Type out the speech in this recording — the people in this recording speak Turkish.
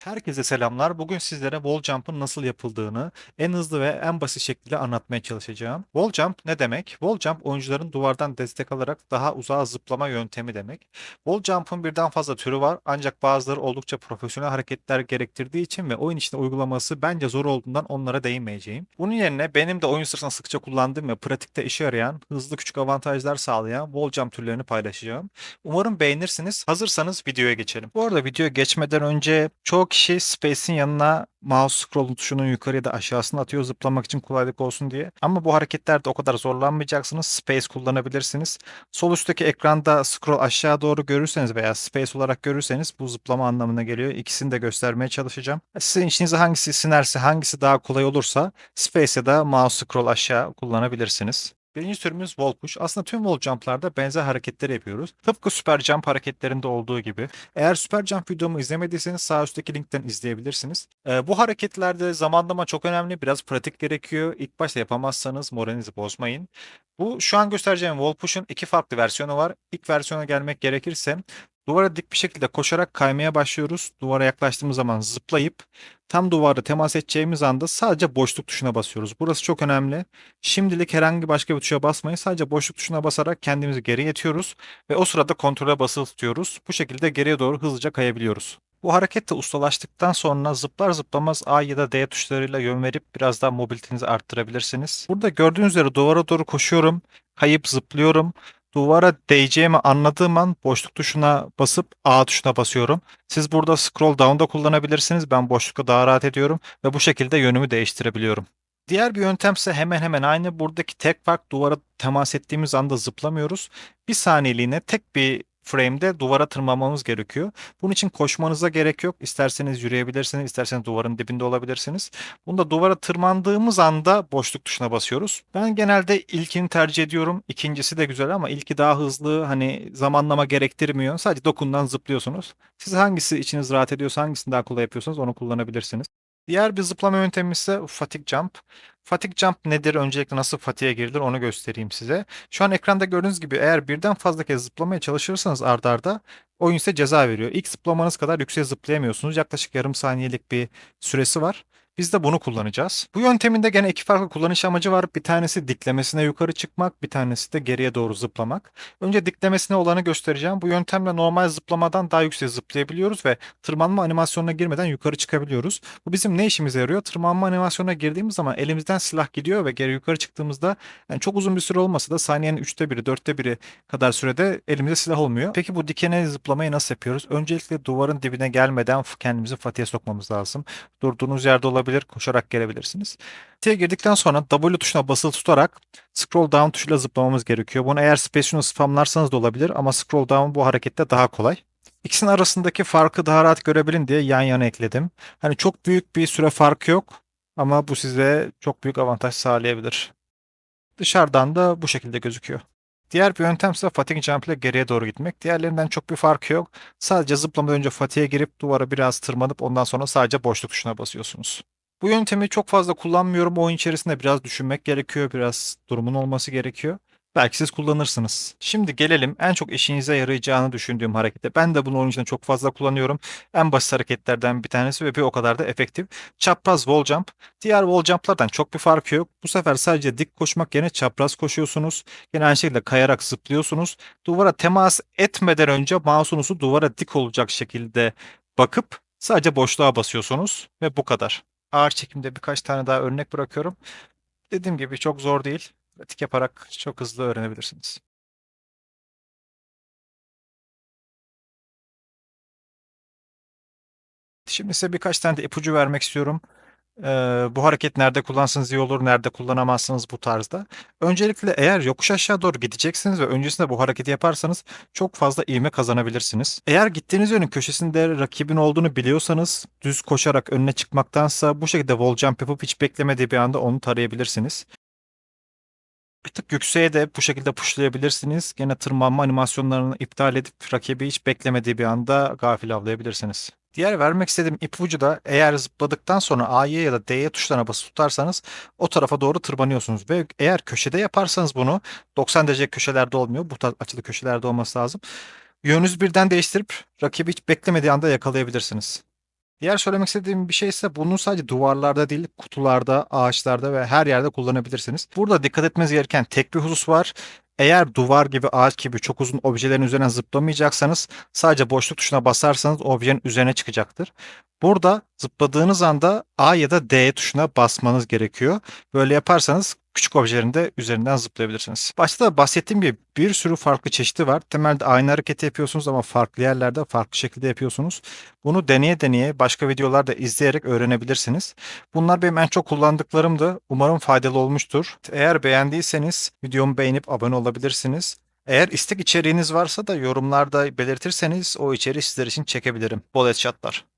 Herkese selamlar. Bugün sizlere wall jump'ın nasıl yapıldığını en hızlı ve en basit şekilde anlatmaya çalışacağım. Wall jump ne demek? Wall jump oyuncuların duvardan destek alarak daha uzağa zıplama yöntemi demek. Wall jump'ın birden fazla türü var ancak bazıları oldukça profesyonel hareketler gerektirdiği için ve oyun içinde uygulaması bence zor olduğundan onlara değinmeyeceğim. Bunun yerine benim de oyun sırasında sıkça kullandığım ve pratikte işe yarayan, hızlı küçük avantajlar sağlayan wall jump türlerini paylaşacağım. Umarım beğenirsiniz. Hazırsanız videoya geçelim. Bu arada videoya geçmeden önce çoğu kişi Space'in yanına mouse scroll tuşunun yukarı ya da aşağısına atıyor zıplamak için kolaylık olsun diye. Ama bu hareketlerde o kadar zorlanmayacaksınız. Space kullanabilirsiniz. Sol üstteki ekranda scroll aşağı doğru görürseniz veya Space olarak görürseniz bu zıplama anlamına geliyor. İkisini de göstermeye çalışacağım. Sizin işinize hangisi sinerse, hangisi daha kolay olursa Space ya da mouse scroll aşağı kullanabilirsiniz. Birinci türümüz wall push. Aslında tüm wall jump'larda benzer hareketleri yapıyoruz. Tıpkı super jump hareketlerinde olduğu gibi. Eğer super jump videomu izlemediyseniz sağ üstteki linkten izleyebilirsiniz. Bu hareketlerde zamanlama çok önemli. Biraz pratik gerekiyor. İlk başta yapamazsanız moralinizi bozmayın. Bu şu an göstereceğim wall push'un iki farklı versiyonu var. İlk versiyona gelmek gerekirse duvara dik bir şekilde koşarak kaymaya başlıyoruz. Duvara yaklaştığımız zaman zıplayıp tam duvara temas edeceğimiz anda sadece boşluk tuşuna basıyoruz. Burası çok önemli. Şimdilik herhangi başka bir tuşa basmayın. Sadece boşluk tuşuna basarak kendimizi geriye itiyoruz ve o sırada kontrole basılı tutuyoruz. Bu şekilde geriye doğru hızlıca kayabiliyoruz. Bu harekette ustalaştıktan sonra zıplar zıplamaz A ya da D tuşlarıyla yön verip biraz daha mobilitenizi arttırabilirsiniz. Burada gördüğünüz üzere duvara doğru koşuyorum, kayıp zıplıyorum. Duvara değeceğimi anladığım an boşluk tuşuna basıp A tuşuna basıyorum. Siz burada scroll down'da kullanabilirsiniz. Ben boşlukta daha rahat ediyorum ve bu şekilde yönümü değiştirebiliyorum. Diğer bir yöntemse hemen hemen aynı. Buradaki tek fark duvara temas ettiğimiz anda zıplamıyoruz. Bir saniyeliğine tek bir frame'de duvara tırmanmamız gerekiyor. Bunun için koşmanıza gerek yok. İsterseniz yürüyebilirsiniz, isterseniz duvarın dibinde olabilirsiniz. Bunda duvara tırmandığımız anda boşluk tuşuna basıyoruz. Ben genelde ilkini tercih ediyorum. İkincisi de güzel ama ilki daha hızlı, hani zamanlama gerektirmiyor. Sadece dokundan zıplıyorsunuz. Siz hangisi içiniz rahat ediyorsa, hangisini daha kolay yapıyorsanız onu kullanabilirsiniz. Diğer bir zıplama yöntemi ise fatigue jump. Fatigue jump nedir? Öncelikle nasıl fatigue'e girilir onu göstereyim size. Şu an ekranda gördüğünüz gibi eğer birden fazla kez zıplamaya çalışırsanız ard arda oyun size ceza veriyor. İlk zıplamanız kadar yüksek zıplayamıyorsunuz. Yaklaşık yarım saniyelik bir süresi var. Biz de bunu kullanacağız. Bu yöntemin de gene iki farklı kullanış amacı var. Bir tanesi diklemesine yukarı çıkmak, bir tanesi de geriye doğru zıplamak. Önce diklemesine olanı göstereceğim. Bu yöntemle normal zıplamadan daha yüksek zıplayabiliyoruz ve tırmanma animasyonuna girmeden yukarı çıkabiliyoruz. Bu bizim ne işimize yarıyor? Tırmanma animasyonuna girdiğimiz zaman elimizden silah gidiyor ve geri yukarı çıktığımızda yani çok uzun bir süre olmasa da saniyenin üçte biri, dörtte biri kadar sürede elimizde silah olmuyor. Peki bu dikene zıplamayı nasıl yapıyoruz? Öncelikle duvarın dibine gelmeden kendimizi patiye sokmamız lazım. Durduğunuz yerde olabilir, koşarak gelebilirsiniz. Patiye girdikten sonra W tuşuna basılı tutarak scroll down tuşuyla zıplamamız gerekiyor. Bunu eğer space'ini spamlarsanız da olabilir ama scroll down bu harekette daha kolay. İkisinin arasındaki farkı daha rahat görebilin diye yan yana ekledim. Hani çok büyük bir süre farkı yok ama bu size çok büyük avantaj sağlayabilir. Dışarıdan da bu şekilde gözüküyor. Diğer bir yöntem ise fatigue jump ile geriye doğru gitmek. Diğerlerinden çok bir farkı yok. Sadece zıplamadan önce fatigue'e girip duvara biraz tırmanıp ondan sonra sadece boşluk tuşuna basıyorsunuz. Bu yöntemi çok fazla kullanmıyorum. Oyun içerisinde biraz düşünmek gerekiyor. Biraz durumun olması gerekiyor. Belki siz kullanırsınız. Şimdi gelelim en çok işinize yarayacağını düşündüğüm harekete. Ben de bunu oyun içinde çok fazla kullanıyorum. En basit hareketlerden bir tanesi ve bir o kadar da efektif. Çapraz wall jump. Diğer wall jump'lardan çok bir farkı yok. Bu sefer sadece dik koşmak yerine çapraz koşuyorsunuz. Yine aynı şekilde kayarak zıplıyorsunuz. Duvara temas etmeden önce mouse'unuzu duvara dik olacak şekilde bakıp sadece boşluğa basıyorsunuz ve bu kadar. Ağır çekimde birkaç tane daha örnek bırakıyorum. Dediğim gibi çok zor değil. Pratik yaparak çok hızlı öğrenebilirsiniz. Şimdi size birkaç tane de ipucu vermek istiyorum. Bu hareket nerede kullansanız iyi olur, nerede kullanamazsınız bu tarzda. Öncelikle eğer yokuş aşağı doğru gideceksiniz ve öncesinde bu hareketi yaparsanız çok fazla ivme kazanabilirsiniz. Eğer gittiğiniz yönün köşesinde rakibin olduğunu biliyorsanız düz koşarak önüne çıkmaktansa bu şekilde wall jump yapıp hiç beklemediği bir anda onu tarayabilirsiniz. Bir tık yükseğe de bu şekilde pushlayabilirsiniz. Gene tırmanma animasyonlarını iptal edip rakibi hiç beklemediği bir anda gafil avlayabilirsiniz. Diğer vermek istediğim ipucu da eğer zıpladıktan sonra A'ya ya da D'ye tuşlarına basılı tutarsanız o tarafa doğru tırmanıyorsunuz. Ve eğer köşede yaparsanız bunu 90 derece köşelerde olmuyor. Bu tarz açılı köşelerde olması lazım. Yönünüzü birden değiştirip rakibi hiç beklemediği anda yakalayabilirsiniz. Diğer söylemek istediğim bir şey ise bunu sadece duvarlarda değil, kutularda, ağaçlarda ve her yerde kullanabilirsiniz. Burada dikkat etmeniz gereken tek bir husus var. Eğer duvar gibi, ağaç gibi çok uzun objelerin üzerine zıplamayacaksanız sadece boşluk tuşuna basarsanız objenin üzerine çıkacaktır. Burada zıpladığınız anda A ya da D tuşuna basmanız gerekiyor. Böyle yaparsanız küçük objelerin de üzerinden zıplayabilirsiniz. Başta da bahsettiğim gibi bir sürü farklı çeşidi var. Temelde aynı hareketi yapıyorsunuz ama farklı yerlerde farklı şekilde yapıyorsunuz. Bunu deneye deneye başka videolarda izleyerek öğrenebilirsiniz. Bunlar benim en çok kullandıklarımdı. Umarım faydalı olmuştur. Eğer beğendiyseniz videomu beğenip abone olabilirsiniz. Eğer istek içeriğiniz varsa da yorumlarda belirtirseniz o içeriği sizler için çekebilirim. Bol headshotlar.